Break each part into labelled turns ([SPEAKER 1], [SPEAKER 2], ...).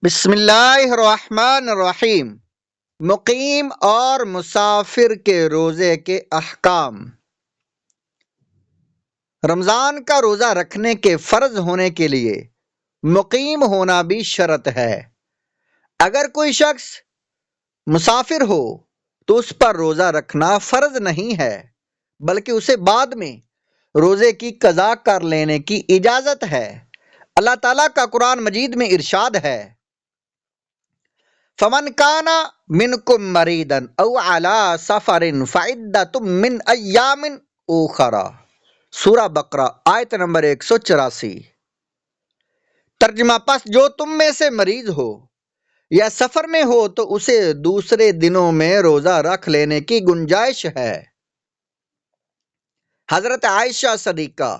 [SPEAKER 1] بسم اللہ الرحمن الرحیم۔ مقیم اور مسافر کے روزے کے احکام۔ رمضان کا روزہ رکھنے کے فرض ہونے کے لیے مقیم ہونا بھی شرط ہے۔ اگر کوئی شخص مسافر ہو تو اس پر روزہ رکھنا فرض نہیں ہے، بلکہ اسے بعد میں روزے کی قضا کر لینے کی اجازت ہے۔ اللہ تعالیٰ کا قرآن مجید میں ارشاد ہے، فمن کان منکم مریضا او علی سفر فعدۃ من ایام اخرى، سورہ بقرہ آیت نمبر 184۔ ترجمہ، پس جو تم میں سے مریض ہو یا سفر میں ہو تو اسے دوسرے دنوں میں روزہ رکھ لینے کی گنجائش ہے۔ حضرت عائشہ صدیقہ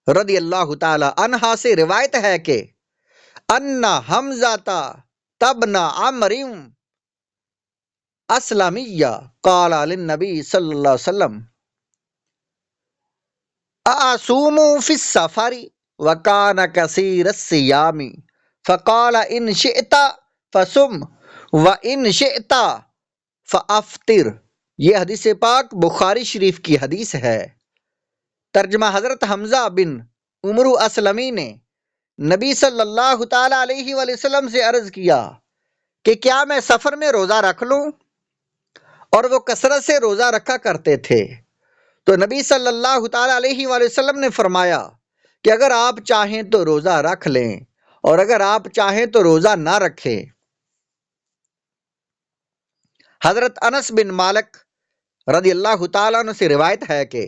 [SPEAKER 1] رضی اللہ تعالی عنہا سے روایت ہے کہ ان حمزہ تبن عمرو اسلمیہ قال للنبی صلی اللہ علیہ وسلم اصوم فی السفر وکان کثیر الصیام فقال ان شئت فصم وان شئت فافطر۔ یہ حدیث پاک بخاری شریف کی حدیث ہے۔ ترجمہ، حضرت حمزہ بن عمرو اسلمی نے نبی صلی اللہ تعالی علیہ وآلہ وسلم سے عرض کیا کہ کیا میں سفر میں روزہ رکھ لوں؟ اور وہ کثرت سے روزہ رکھا کرتے تھے۔ تو نبی صلی اللہ تعالی علیہ وآلہ وسلم نے فرمایا کہ اگر آپ چاہیں تو روزہ رکھ لیں اور اگر آپ چاہیں تو روزہ نہ رکھیں۔ حضرت انس بن مالک رضی اللہ تعالیٰ عنہ سے روایت ہے کہ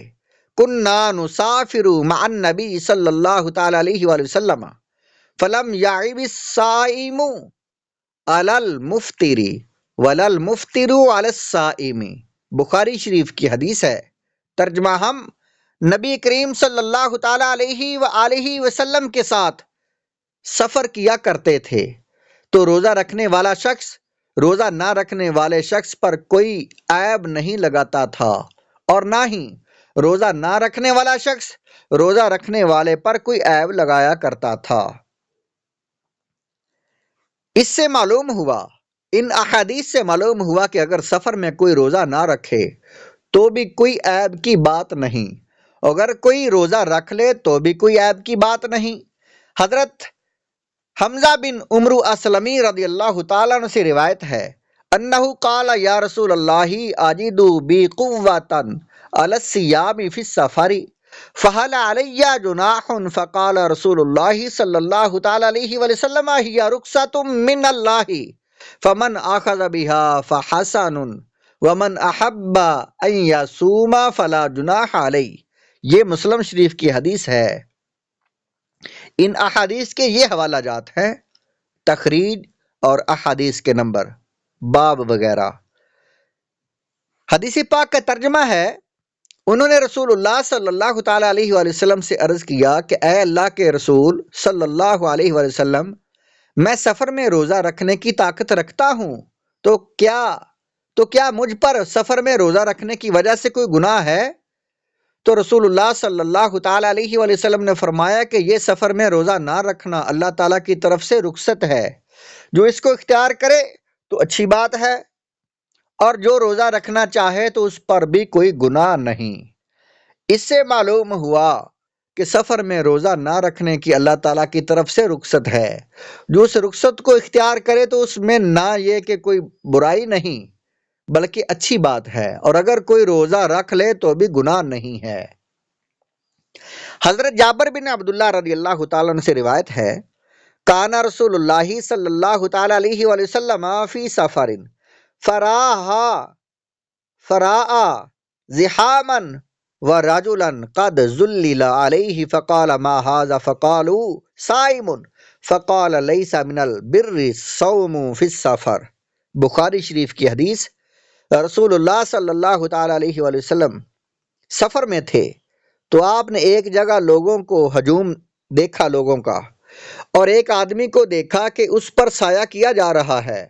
[SPEAKER 1] کننا نسافر مع النبی صلی اللہ تعالی علیہ وآلہ وسلم فلم یعب الصائم علی المفطر ولا المفطر علی الصائم۔ بخاری شریف کی حدیث ہے۔ ترجمہ، ہم نبی کریم صلی اللہ تعالی علیہ وآلہ وسلم کے ساتھ سفر کیا کرتے تھے تو روزہ رکھنے والا شخص روزہ نہ رکھنے والے شخص پر کوئی عیب نہیں لگاتا تھا اور نہ ہی روزہ نہ رکھنے والا شخص روزہ رکھنے والے پر کوئی عیب لگایا کرتا تھا۔ اس سے معلوم ہوا، ان احادیث سے معلوم ہوا کہ اگر سفر میں کوئی روزہ نہ رکھے تو بھی کوئی عیب کی بات نہیں، اگر کوئی روزہ رکھ لے تو بھی کوئی عیب کی بات نہیں۔ حضرت حمزہ بن عمرو اسلمی رضی اللہ تعالیٰ عنہ سے روایت ہے انہو قال یا رسول اللہ اجد بی قوۃ علی الصیام فی السفر فہل علی جناح فقال رسول اللہ صلی اللہ تعالی علیہ وآلہ وسلم ہی رخصۃ من اللہ فمن اخذ بها فحسن ومن احب ان یصوم فلا جناح علیہ۔ یہ مسلم شریف کی حدیث ہے۔ ان احادیث کے یہ حوالہ جات ہیں، تخریج اور احادیث کے نمبر، باب وغیرہ۔ حدیث پاک کا ترجمہ ہے، انہوں نے رسول اللہ صلی اللہ تعالی علیہ وآلہ وسلم سے عرض کیا کہ اے اللہ کے رسول صلی اللہ علیہ وآلہ وسلم، میں سفر میں روزہ رکھنے کی طاقت رکھتا ہوں تو کیا مجھ پر سفر میں روزہ رکھنے کی وجہ سے کوئی گناہ ہے؟ تو رسول اللہ صلی اللہ تعالی علیہ وآلہ وسلم نے فرمایا کہ یہ سفر میں روزہ نہ رکھنا اللہ تعالیٰ کی طرف سے رخصت ہے، جو اس کو اختیار کرے تو اچھی بات ہے، اور جو روزہ رکھنا چاہے تو اس پر بھی کوئی گناہ نہیں۔ اس سے معلوم ہوا کہ سفر میں روزہ نہ رکھنے کی اللہ تعالیٰ کی طرف سے رخصت ہے، جو اس رخصت کو اختیار کرے تو اس میں نہ یہ کہ کوئی برائی نہیں بلکہ اچھی بات ہے، اور اگر کوئی روزہ رکھ لے تو بھی گناہ نہیں ہے۔ حضرت جابر بن عبداللہ رضی اللہ تعالیٰ عنہ سے روایت ہے کان رسول اللہ صلی اللہ تعالی علیہ وآلہ وسلم فی سفر فراء زحاما ورجلا قد ذلل علیہ فقال ما هذا فقالوا صائم فقال لیس من البر الصوم فی السفر۔ بخاری شریف کی حدیث۔ رسول اللہ صلی اللہ تعالی علیہ وآلہ وسلم سفر میں تھے تو آپ نے ایک جگہ لوگوں کو ہجوم دیکھا، لوگوں کا، اور ایک آدمی کو دیکھا کہ اس پر سایہ کیا جا رہا ہے۔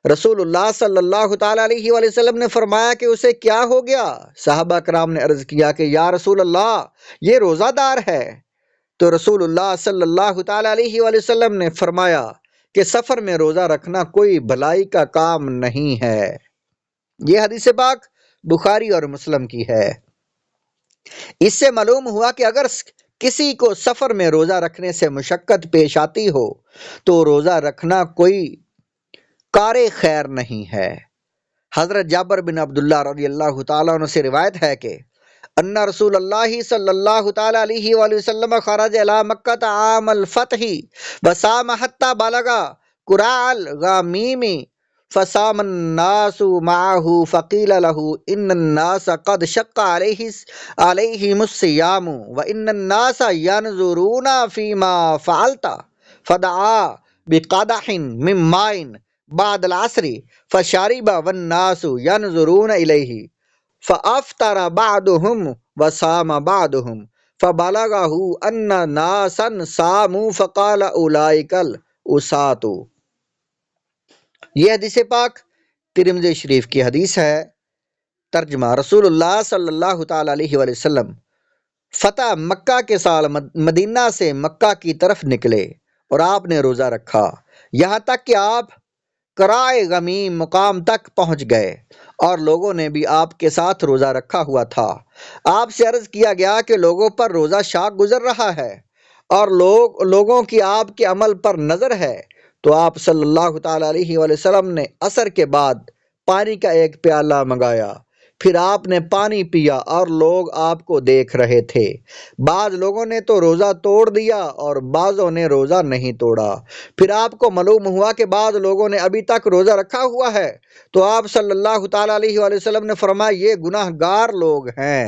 [SPEAKER 1] رسول اللہ صلی اللہ تعالی علیہ وآلہ وسلم نے فرمایا کہ اسے کیا ہو گیا؟ صحابہ کرام نے عرض کیا کہ یا رسول اللہ، یہ روزہ دار ہے۔ تو رسول اللہ صلی اللہ تعالی علیہ وآلہ وسلم نے فرمایا کہ سفر میں روزہ رکھنا کوئی بھلائی کا کام نہیں ہے۔ یہ حدیث پاک بخاری اور مسلم کی ہے۔ اس سے معلوم ہوا کہ اگر کسی کو سفر میں روزہ رکھنے سے مشقت پیش آتی ہو تو روزہ رکھنا کوئی کار خیر نہیں ہے۔ حضرت جابر بن عبداللہ رضی اللہ تعالیٰ عنہ سے روایت ہے کہ ان رسول اللہ صلی اللہ تعالیٰ علیہ وآلہ وسلم خرج الى مکہ عام الفتح وصام حتى بلغ قراء الغمیم فصام الناس معه فقیل له ان الناس قد شق علیہم الصیام وان الناس ينظرون فيما فعلت فدعا بقدح من ماء بعد العصر فشرب والناس ينظرون الیہ فافطر بعضهم وصام بعضهم فبلغه ان ناسا صاموا فقال اولئک العصاۃ۔ یہ حدیث پاک ترمذی شریف کی حدیث ہے۔ ترجمہ: رسول اللہ صلی اللہ تعالی علیہ وآلہ وسلم فتح مکہ کے سال مدینہ سے مکہ کی طرف نکلے اور آپ نے روزہ رکھا یہاں تک کہ آپ قرائے غمیم مقام تک پہنچ گئے اور لوگوں نے بھی آپ کے ساتھ روزہ رکھا ہوا تھا۔ آپ سے عرض کیا گیا کہ لوگوں پر روزہ شاق گزر رہا ہے اور لوگوں کی آپ کے عمل پر نظر ہے، تو آپ صلی اللہ تعالی علیہ وآلہ وسلم نے عصر کے بعد پانی کا ایک پیالہ منگایا، پھر آپ نے پانی پیا اور لوگ آپ کو دیکھ رہے تھے۔ بعض لوگوں نے تو روزہ توڑ دیا اور بعضوں نے روزہ نہیں توڑا۔ پھر آپ کو معلوم ہوا کہ بعض لوگوں نے ابھی تک روزہ رکھا ہوا ہے، تو آپ صلی اللہ تعالی علیہ وآلہ وسلم نے فرمایا یہ گناہ گار لوگ ہیں۔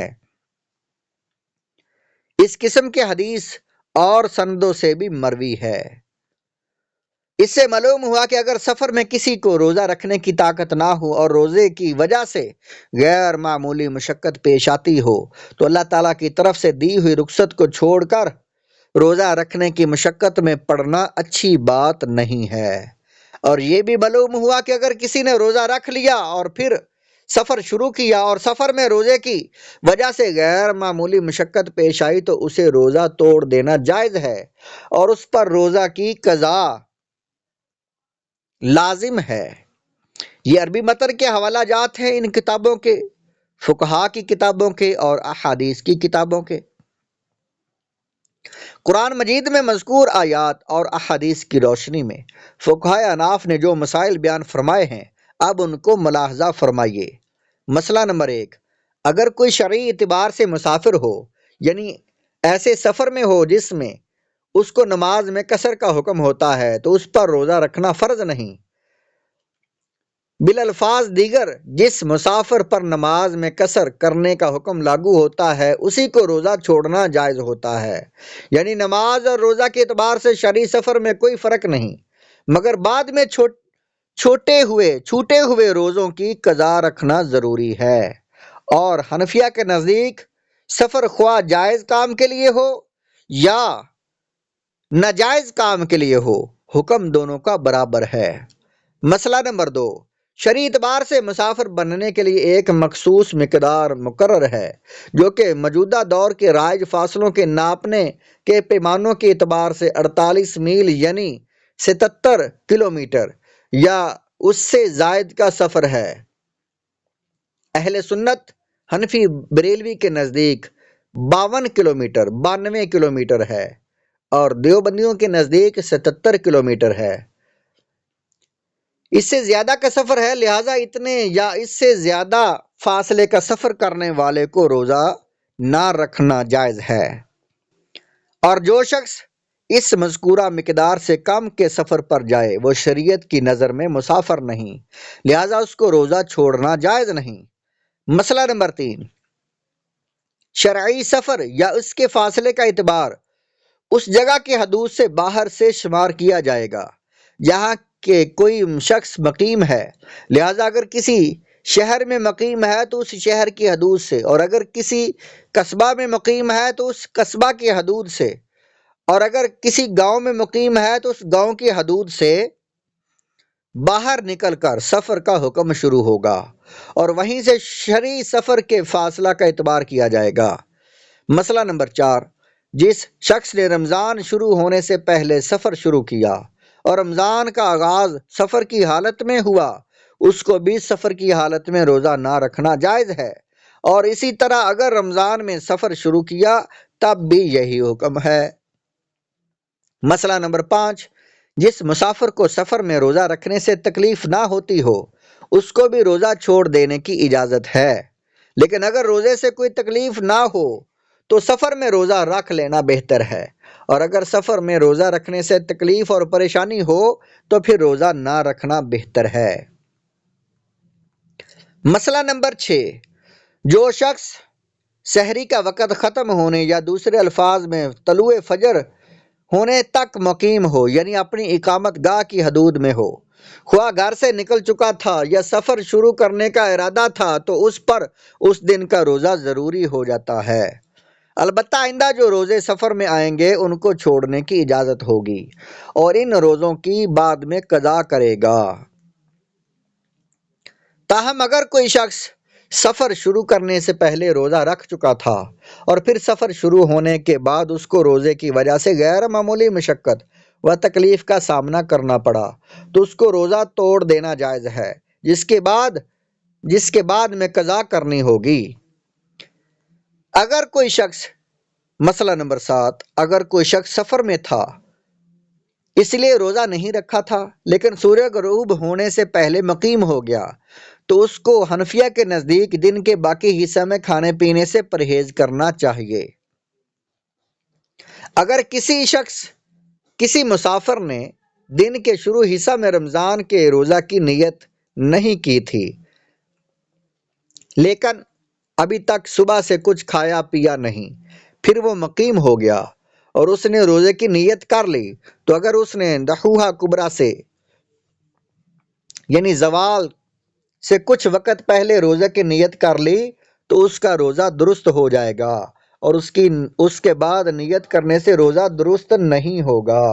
[SPEAKER 1] اس قسم کے حدیث اور سندوں سے بھی مروی ہے۔ اس سے معلوم ہوا کہ اگر سفر میں کسی کو روزہ رکھنے کی طاقت نہ ہو اور روزے کی وجہ سے غیر معمولی مشقت پیش آتی ہو تو اللہ تعالیٰ کی طرف سے دی ہوئی رخصت کو چھوڑ کر روزہ رکھنے کی مشقت میں پڑنا اچھی بات نہیں ہے۔ اور یہ بھی معلوم ہوا کہ اگر کسی نے روزہ رکھ لیا اور پھر سفر شروع کیا اور سفر میں روزے کی وجہ سے غیر معمولی مشقت پیش آئی تو اسے روزہ توڑ دینا جائز ہے اور اس پر روزہ کی قضا لازم ہے۔ یہ عربی متن کے حوالہ جات ہیں ان کتابوں کے، فقہا کی کتابوں کے اور احادیث کی کتابوں کے۔ قرآن مجید میں مذکور آیات اور احادیث کی روشنی میں فقہائے احناف نے جو مسائل بیان فرمائے ہیں اب ان کو ملاحظہ فرمائیے۔ مسئلہ نمبر 1، اگر کوئی شرعی اعتبار سے مسافر ہو، یعنی ایسے سفر میں ہو جس میں اس کو نماز میں قصر کا حکم ہوتا ہے تو اس پر روزہ رکھنا فرض نہیں۔ بالالفاظ دیگر جس مسافر پر نماز میں قصر کرنے کا حکم لاگو ہوتا ہے اسی کو روزہ چھوڑنا جائز ہوتا ہے، یعنی نماز اور روزہ کے اعتبار سے شرعی سفر میں کوئی فرق نہیں، مگر بعد میں چھوٹے ہوئے روزوں کی قضا رکھنا ضروری ہے۔ اور حنفیہ کے نزدیک سفر خواہ جائز کام کے لیے ہو یا ناجائز کام کے لیے ہو، حکم دونوں کا برابر ہے۔ مسئلہ نمبر 2، شرعی اعتبار سے مسافر بننے کے لیے ایک مخصوص مقدار مقرر ہے جو کہ موجودہ دور کے رائج فاصلوں کے ناپنے کے پیمانوں کے اعتبار سے 48 میل یعنی 77 کلومیٹر یا اس سے زائد کا سفر ہے۔ اہل سنت حنفی بریلوی کے نزدیک 52 کلومیٹر 92 کلومیٹر ہے اور دیوبندیوں کے نزدیک 77 کلومیٹر ہے۔ اس سے زیادہ کا سفر ہے، لہٰذا اتنے یا اس سے زیادہ فاصلے کا سفر کرنے والے کو روزہ نہ رکھنا جائز ہے۔ اور جو شخص اس مذکورہ مقدار سے کم کے سفر پر جائے وہ شریعت کی نظر میں مسافر نہیں، لہٰذا اس کو روزہ چھوڑنا جائز نہیں۔ مسئلہ نمبر 3، شرعی سفر یا اس کے فاصلے کا اعتبار اس جگہ کی حدود سے باہر سے شمار کیا جائے گا جہاں کہ کوئی شخص مقیم ہے، لہذا اگر کسی شہر میں مقیم ہے تو اس شہر کی حدود سے، اور اگر کسی قصبہ میں مقیم ہے تو اس قصبہ کی حدود سے، اور اگر کسی گاؤں میں مقیم ہے تو اس گاؤں کی حدود سے باہر نکل کر سفر کا حکم شروع ہوگا اور وہیں سے شرعی سفر کے فاصلہ کا اعتبار کیا جائے گا۔ مسئلہ نمبر 4، جس شخص نے رمضان شروع ہونے سے پہلے سفر شروع کیا اور رمضان کا آغاز سفر کی حالت میں ہوا، اس کو بھی سفر کی حالت میں روزہ نہ رکھنا جائز ہے، اور اسی طرح اگر رمضان میں سفر شروع کیا تب بھی یہی حکم ہے۔ مسئلہ نمبر 5، جس مسافر کو سفر میں روزہ رکھنے سے تکلیف نہ ہوتی ہو اس کو بھی روزہ چھوڑ دینے کی اجازت ہے، لیکن اگر روزے سے کوئی تکلیف نہ ہو تو سفر میں روزہ رکھ لینا بہتر ہے، اور اگر سفر میں روزہ رکھنے سے تکلیف اور پریشانی ہو تو پھر روزہ نہ رکھنا بہتر ہے۔ مسئلہ نمبر 6، جو شخص سحری کا وقت ختم ہونے یا دوسرے الفاظ میں طلوع فجر ہونے تک مقیم ہو، یعنی اپنی اقامت گاہ کی حدود میں ہو، خواہ گھر سے نکل چکا تھا یا سفر شروع کرنے کا ارادہ تھا، تو اس پر اس دن کا روزہ ضروری ہو جاتا ہے۔ البتہ آئندہ جو روزے سفر میں آئیں گے ان کو چھوڑنے کی اجازت ہوگی اور ان روزوں کی بعد میں قضا کرے گا۔ تاہم اگر کوئی شخص سفر شروع کرنے سے پہلے روزہ رکھ چکا تھا اور پھر سفر شروع ہونے کے بعد اس کو روزے کی وجہ سے غیر معمولی مشقت و تکلیف کا سامنا کرنا پڑا تو اس کو روزہ توڑ دینا جائز ہے، جس کے بعد میں قضا کرنی ہوگی۔ اگر کوئی شخص مسئلہ نمبر 7، اگر کوئی شخص سفر میں تھا اس لیے روزہ نہیں رکھا تھا لیکن سورج غروب ہونے سے پہلے مقیم ہو گیا تو اس کو حنفیہ کے نزدیک دن کے باقی حصہ میں کھانے پینے سے پرہیز کرنا چاہیے۔ اگر کسی مسافر نے دن کے شروع حصہ میں رمضان کے روزہ کی نیت نہیں کی تھی لیکن ابھی تک صبح سے کچھ کھایا پیا نہیں، پھر وہ مقیم ہو گیا اور اس نے روزے کی نیت کر لی، تو اگر اس نے دحوحہ کبریٰ سے یعنی زوال سے کچھ وقت پہلے روزے کی نیت کر لی تو اس کا روزہ درست ہو جائے گا، اور اس کے بعد نیت کرنے سے روزہ درست نہیں ہوگا۔